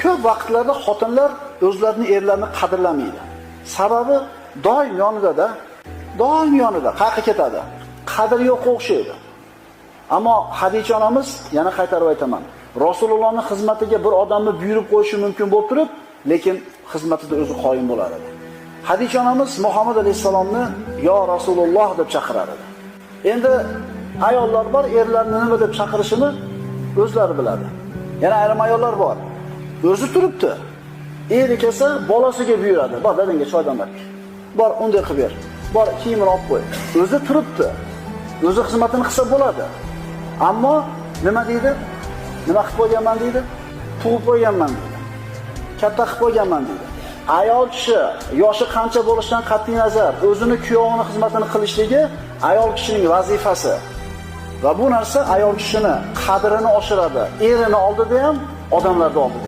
Ko'p vaqtlarda xotinlar o'zlarining erlarini qadrlamaydi. Sababi doim yonida-da, doim yonida, qayerga ketadi. Qadr yo'q o'xshaydi. Ammo Hadicha onamiz, yana qaytarib aytaman, Rasulullohning xizmatiga bir odamni buyurib qo'yishi mumkin bo'lib turib, lekin xizmatida o'zi qoyim bo'lar edi. Hadicha onamiz Muhammad alayhisalomni yo Rasululloh deb chaqirar edi. Endi ayollar bor, erlarni nima deb chaqirishini o'zlari biladi. Yana ayrim ayollar bor. O'zi turibdi. Eri kelsa bolasiga buyuradi. Bor, dadangga choy damlab. Bor, unday qilib ber. Bor, kiyimini olib qo'y. O'zi turibdi. O'zi xizmatini qilsa bo'ladi. Ammo nima deydi? Nima qilib qo'yganman deydi? Tug'ib qo'yganman deydi. Katta qilib qo'yganman deydi. Ayol kishi yoshi qancha bo'lishidan qat'iy nazar o'zini kuyovining xizmatini qilishligi ayol kishining vazifasi. Va bu narsa ayol kishini qadrini oshiradi. Erini oldida ham, odamlarda oldida.